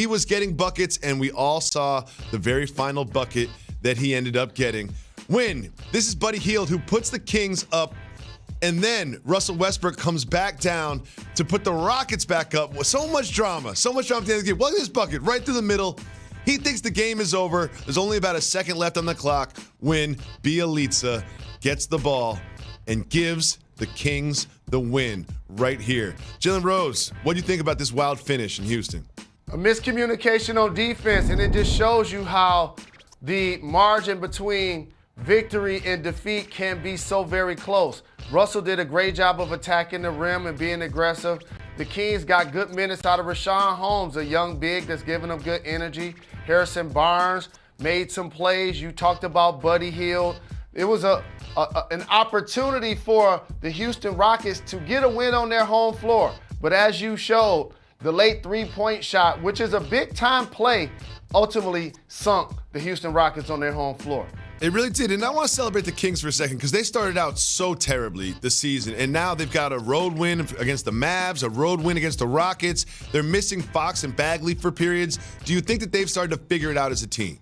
He was getting buckets, and we all saw the very final bucket that he ended up getting. This is Buddy Hield, who puts the Kings up, and then Russell Westbrook comes back down to put the Rockets back up. So much drama at the end of the game. Look at this bucket right through the middle. He thinks the game is over. There's only about a second left on the clock when Bjelica gets the ball and gives the Kings the win right here. Jalen Rose, what do you think about this wild finish in Houston? A miscommunication on defense, and it just shows you how the margin between victory and defeat can be so very close. Russell did a great job of attacking the rim and being aggressive. The Kings got good minutes out of Rashawn Holmes, a young big that's giving them good energy. Harrison Barnes made some plays. You talked about Buddy Hield. It was an opportunity for the Houston Rockets to get a win on their home floor. But as you showed, the late three-point shot, which is a big-time play, ultimately sunk the Houston Rockets on their home floor. It really did, and I want to celebrate the Kings for a second because they started out so terribly this season, and now they've got a road win against the Mavs, a road win against the Rockets. They're missing Fox and Bagley for periods. Do you think that they've started to figure it out as a team?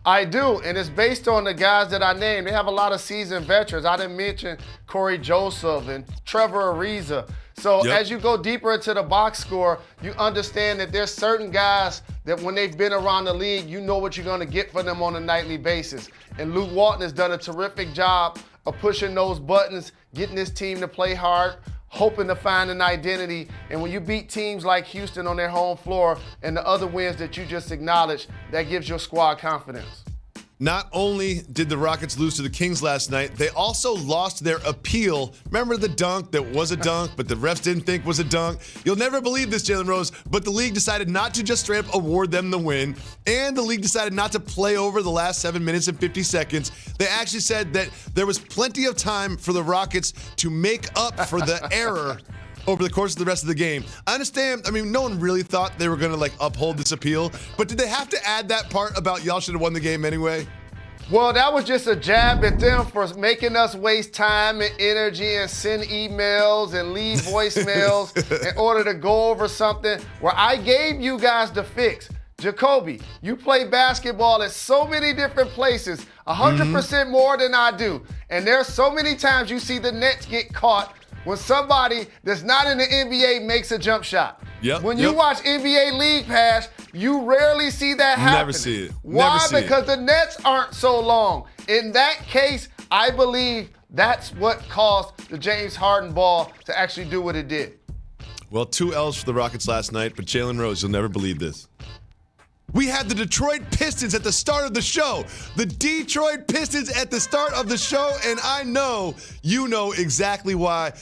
I do, and it's based on the guys that I named. They have a lot of seasoned veterans. I didn't mention Corey Joseph and Trevor Ariza. So as you go deeper into the box score, you understand that there's certain guys that when they've been around the league, you know what you're going to get from them on a nightly basis. And Luke Walton has done a terrific job of pushing those buttons, getting this team to play hard, hoping to find an identity. And when you beat teams like Houston on their home floor and the other wins that you just acknowledged, that gives your squad confidence. Not only did the Rockets lose to the Kings last night, they also lost their appeal. Remember the dunk that was a dunk, but the refs didn't think was a dunk? You'll never believe this, Jalen Rose, but the league decided not to just straight up award them the win, and the league decided not to play over the last 7 minutes and 50 seconds. They actually said that there was plenty of time for the Rockets to make up for the error over the course of the rest of the game. I understand, no one really thought they were going to uphold this appeal, but did they have to add that part about y'all should have won the game anyway? Well, that was just a jab at them for making us waste time and energy and send emails and leave voicemails in order to go over something where I gave you guys the fix. Jacoby, you play basketball at so many different places, 100% more than I do. And there's so many times you see the Nets get caught when somebody that's not in the NBA makes a jump shot. When you watch NBA League Pass, you rarely see that happen. Never see it. Why? Because the nets aren't so long. In that case, I believe that's what caused the James Harden ball to actually do what it did. Well, 2 L's for the Rockets last night, but Jalen Rose, you'll never believe this. We had the Detroit Pistons at the start of the show. The Detroit Pistons at the start of the show, and I know you know exactly why.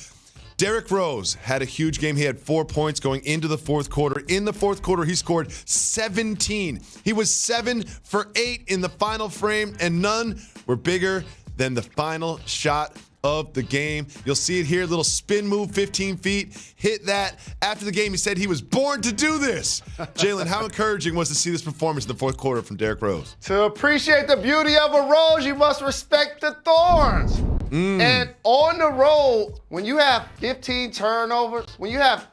Derrick Rose had a huge game. He had 4 points going into the fourth quarter. In the fourth quarter, he scored 17. He was 7 for 8 in the final frame, and none were bigger than the final shot of the game. You'll see it here, little spin move, 15 feet, hit that. After the game, he said he was born to do this. Jalen, how encouraging was to see this performance in the fourth quarter from Derrick Rose? To appreciate the beauty of a rose, you must respect the thorns. And on the road, when you have 15 turnovers, when you have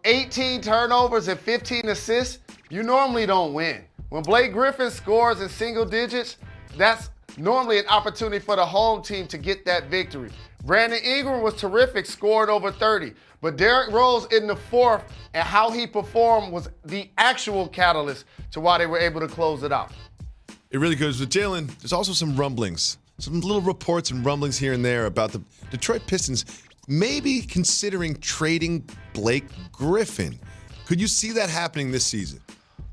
18 turnovers and 15 assists, you normally don't win. When Blake Griffin scores in single digits, that's normally an opportunity for the home team to get that victory. Brandon Ingram was terrific, scored over 30. But Derrick Rose in the fourth and how he performed was the actual catalyst to why they were able to close it out. It really goes with Jalen. There's also some rumblings, some little reports and rumblings here and there about the Detroit Pistons maybe considering trading Blake Griffin. Could you see that happening this season?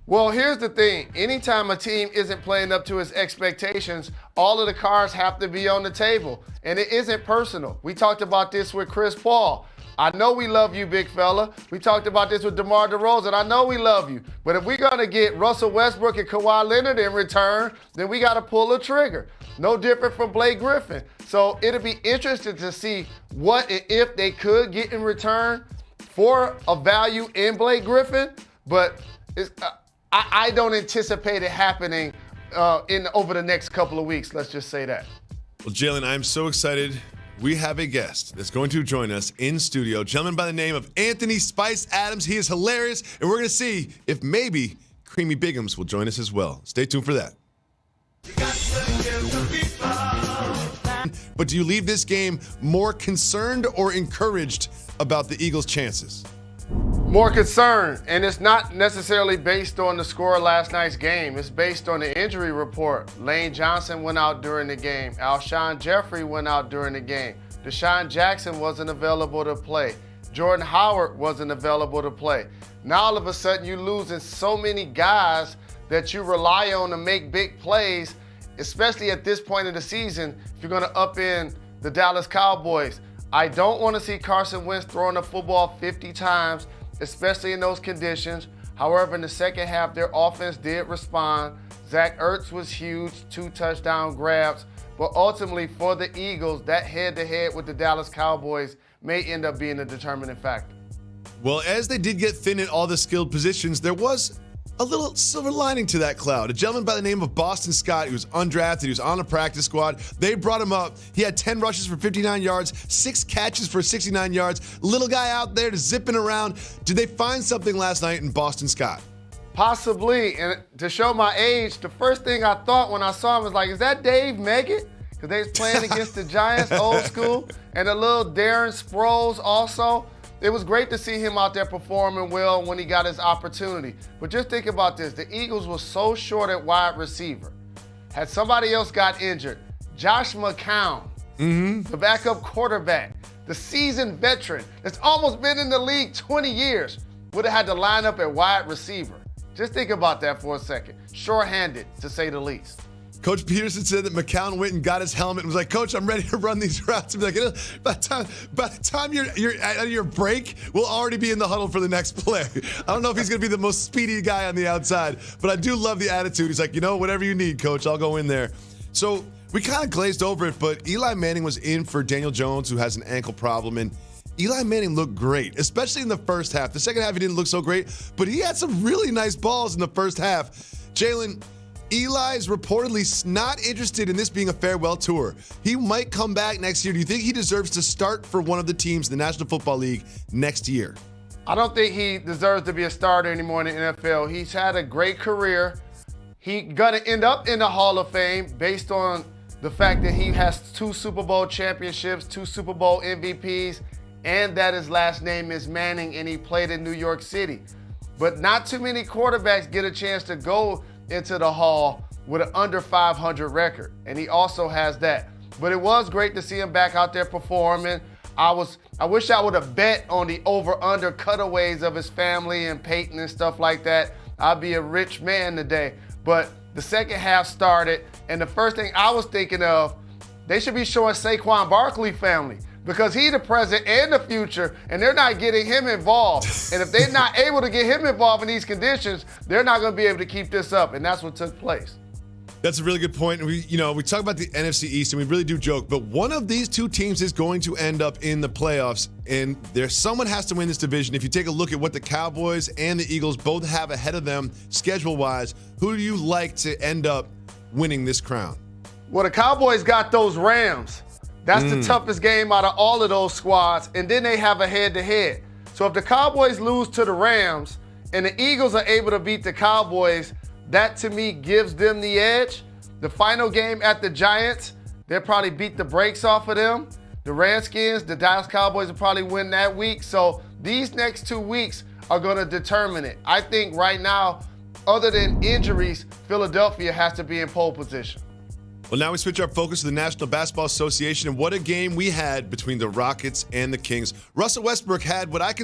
Well, here's the thing. Anytime a team isn't playing up to its expectations, all of the cards have to be on the table. And it isn't personal. We talked about this with Chris Paul. I know we love you, big fella. We talked about this with DeMar DeRozan. I know we love you. But if we're going to get Russell Westbrook and Kawhi Leonard in return, then we got to pull a trigger. No different from Blake Griffin. So it'll be interesting to see what and if they could get in return for a value in Blake Griffin. But I don't anticipate it happening over the next couple of weeks. Let's just say that. Well, Jalen, I'm so excited we have a guest that's going to join us in studio. A gentleman by the name of Anthony Spice Adams. He is hilarious, and we're going to see if maybe Creamy Bigums will join us as well. Stay tuned for that. But do you leave this game more concerned or encouraged about the Eagles' chances? More concerned, and it's not necessarily based on the score of last night's game. It's based on the injury report. Lane Johnson went out during the game. Alshon Jeffrey went out during the game. Deshaun Jackson wasn't available to play. Jordan Howard wasn't available to play. Now all of a sudden you're losing so many guys that you rely on to make big plays, especially at this point in the season if you're going to upend the Dallas Cowboys. I don't want to see Carson Wentz throwing the football 50 times, especially in those conditions. However, in the second half, their offense did respond. Zach Ertz was huge, 2 touchdown grabs. But ultimately, for the Eagles, that head-to-head with the Dallas Cowboys may end up being a determining factor. Well, as they did get thin in all the skilled positions, there was a little silver lining to that cloud. A gentleman by the name of Boston Scott, he was undrafted, he was on a practice squad. They brought him up. He had 10 rushes for 59 yards, 6 catches for 69 yards. Little guy out there just zipping around. Did they find something last night in Boston Scott? Possibly, and to show my age, the first thing I thought when I saw him was like, is that Dave Meggett? Because they was playing against the Giants, old school, and a little Darren Sproles also. It was great to see him out there performing well when he got his opportunity. But just think about this. The Eagles were so short at wide receiver. Had somebody else got injured, Josh McCown, the backup quarterback, the seasoned veteran that's almost been in the league 20 years, would have had to line up at wide receiver. Just think about that for a second. Short-handed, to say the least. Coach Peterson said that McCown went and got his helmet and was like, Coach, I'm ready to run these routes. And be like, by the time you're at your break, we'll already be in the huddle for the next play. I don't know if he's going to be the most speedy guy on the outside, but I do love the attitude. He's like, whatever you need, Coach, I'll go in there. So we kind of glazed over it, but Eli Manning was in for Daniel Jones, who has an ankle problem, and Eli Manning looked great, especially in the first half. The second half, he didn't look so great, but he had some really nice balls in the first half. Jalen, Eli is reportedly not interested in this being a farewell tour. He might come back next year. Do you think he deserves to start for one of the teams in the National Football League next year? I don't think he deserves to be a starter anymore in the NFL. He's had a great career. He's going to end up in the Hall of Fame based on the fact that he has 2 Super Bowl championships, 2 Super Bowl MVPs, and that his last name is Manning and he played in New York City. But not too many quarterbacks get a chance to go into the Hall with an under 500 record, and he also has that. But it was great to see him back out there performing. I wish I would have bet on the over-under cutaways of his family and Peyton and stuff like that. I'd be a rich man today. But the second half started, and the first thing I was thinking of, they should be showing Saquon Barkley family, because he's the present and the future, and they're not getting him involved. And if they're not able to get him involved in these conditions, they're not going to be able to keep this up, and that's what took place. That's a really good point. We talk about the NFC East, and we really do joke, but one of these 2 teams is going to end up in the playoffs, and someone has to win this division. If you take a look at what the Cowboys and the Eagles both have ahead of them schedule-wise, who do you like to end up winning this crown? Well, the Cowboys got those Rams. That's the toughest game out of all of those squads, and then they have a head-to-head. So if the Cowboys lose to the Rams and the Eagles are able to beat the Cowboys, that to me gives them the edge. The final game at the Giants, they'll probably beat the brakes off of them. The Redskins, the Dallas Cowboys will probably win that week. So these next 2 weeks are going to determine it. I think right now, other than injuries, Philadelphia has to be in pole position. Well, now we switch our focus to the National Basketball Association, and what a game we had between the Rockets and the Kings. Russell Westbrook had what I consider